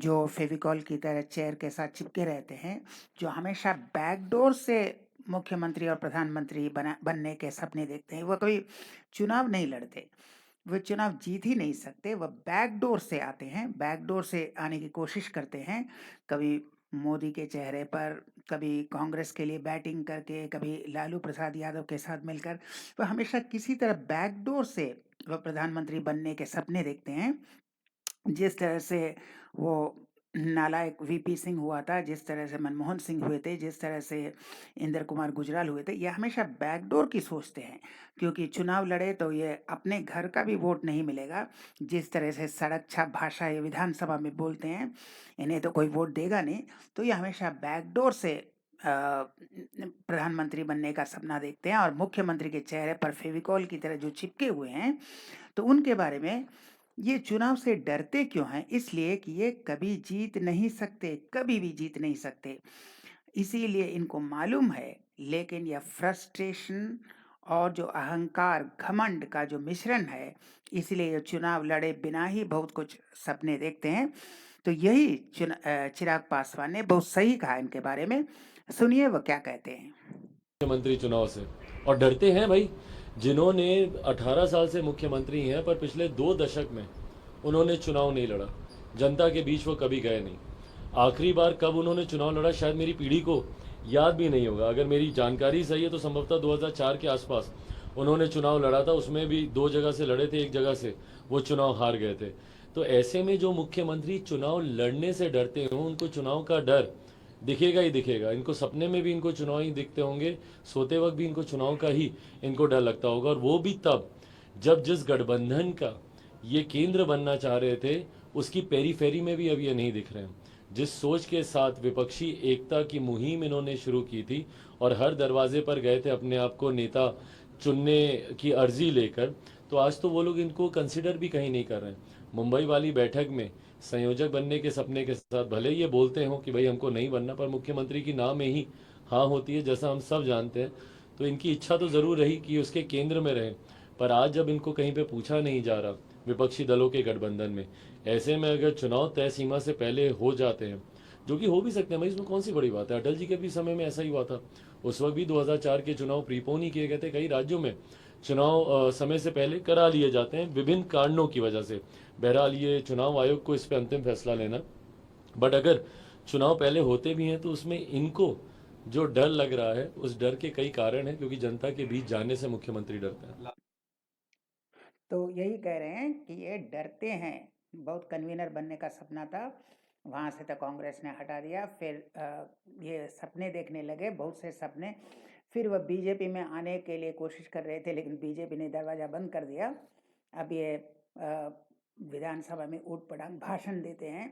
जो फेविकॉल की तरह चेयर के साथ चिपके रहते हैं, जो हमेशा बैकडोर से मुख्यमंत्री और प्रधानमंत्री बनने के सपने देखते हैं, वो कभी चुनाव नहीं लड़ते। वो चुनाव जीत ही नहीं सकते, वो बैकडोर से आते हैं, बैकडोर से आने की कोशिश करते हैं। कभी मोदी के चेहरे पर, कभी कांग्रेस के लिए बैटिंग करके, कभी लालू प्रसाद यादव के साथ मिलकर। वो हमेशा किसी तरह बैकडोर से वो प्रधानमंत्री बनने के सपने देखते हैं। जिस तरह से वो नालायक वीपी सिंह हुआ था, जिस तरह से मनमोहन सिंह हुए थे, जिस तरह से इंद्र कुमार गुजराल हुए थे, ये हमेशा बैकडोर की सोचते हैं। क्योंकि चुनाव लड़े तो ये अपने घर का भी वोट नहीं मिलेगा। जिस तरह से सड़क छाप भाषा ये विधानसभा में बोलते हैं, इन्हें तो कोई वोट देगा नहीं। तो ये हमेशा बैकडोर से प्रधानमंत्री बनने का सपना देखते हैं, और मुख्यमंत्री के चेहरे पर फेविकॉल की तरह जो चिपके हुए हैं, तो उनके बारे में ये चुनाव से डरते क्यों हैं? इसलिए कि ये कभी जीत नहीं सकते, कभी भी जीत नहीं सकते। इसीलिए इनको मालूम है, लेकिन यह फ्रस्ट्रेशन और जो अहंकार, घमंड का जो मिश्रण है, इसलिए ये चुनाव लड़े बिना ही बहुत कुछ सपने देखते हैं। तो यही चिराग पासवान ने बहुत सही कहा इनके बारे में। सुनिए वो क्या कहते हैं। मुख्यमंत्री चुनाव से और डरते हैं भाई, जिन्होंने 18 साल से मुख्यमंत्री हैं पर पिछले 2 दशक में उन्होंने चुनाव नहीं लड़ा, जनता के बीच वो कभी गए नहीं। आखिरी बार कब उन्होंने चुनाव लड़ा शायद मेरी पीढ़ी को याद भी नहीं होगा। अगर मेरी जानकारी सही है तो संभवतः 2004 के आसपास उन्होंने चुनाव लड़ा था, उसमें भी 2 जगह से लड़े थे, एक जगह से वो चुनाव हार गए थे। तो ऐसे में जो मुख्यमंत्री चुनाव लड़ने से डरते हों, उनको चुनाव का डर दिखेगा ही दिखेगा। इनको सपने में भी इनको चुनाव ही दिखते होंगे, सोते वक्त भी इनको चुनाव का ही इनको डर लगता होगा। और वो भी तब जब जिस गठबंधन का ये केंद्र बनना चाह रहे थे, उसकी पेरीफेरी में भी अब ये नहीं दिख रहे हैं। जिस सोच के साथ विपक्षी एकता की मुहिम इन्होंने शुरू की थी और हर दरवाजे पर गए थे अपने आप को नेता चुनने की अर्जी लेकर, तो आज तो वो लोग इनको कंसिडर भी कहीं नहीं कर रहे हैं। मुंबई वाली बैठक में संयोजक बनने के सपने के साथ भले ये बोलते हो कि भाई हमको नहीं बनना, पर मुख्यमंत्री की नाम में ही हाँ होती है, जैसा हम सब जानते हैं। तो इनकी इच्छा तो ज़रूर रही कि उसके केंद्र में रहें, पर आज जब इनको कहीं पे पूछा नहीं जा रहा विपक्षी दलों के गठबंधन में, ऐसे में अगर चुनाव तय सीमा से पहले हो जाते हैं, जो कि हो भी सकते हैं भाई, इसमें कौन सी बड़ी बात है। अटल जी के भी समय में ऐसा ही हुआ था। उस वक्त भी 2004 के चुनाव प्रीपोन ही किए गए थे। कई राज्यों में चुनाव समय से पहले करा लिए जाते हैं विभिन्न कारणों की वजह से। बहरहाल ये चुनाव आयोग को इस पर अंतिम फैसला लेना। बट अगर चुनाव पहले होते भी हैं तो उसमें इनको जो डर लग रहा है, उस डर के कई कारण हैं, क्योंकि जनता के बीच जाने से मुख्यमंत्री डरते हैं। तो यही कह रहे हैं कि ये डरते हैं। बहुत कन्वीनर बनने का सपना था, वहाँ से तो कांग्रेस ने हटा दिया। फिर ये सपने देखने लगे, बहुत से सपने। फिर वह बीजेपी में आने के लिए कोशिश कर रहे थे, लेकिन बीजेपी ने दरवाज़ा बंद कर दिया। अब ये विधानसभा में ऊट पटांग भाषण देते हैं।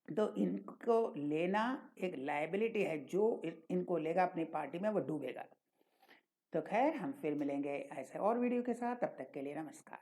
तो इनको लेना एक लायबिलिटी है, जो इनको लेगा अपनी पार्टी में वो डूबेगा। तो खैर, हम फिर मिलेंगे ऐसे और वीडियो के साथ। तब तक के लिए नमस्कार।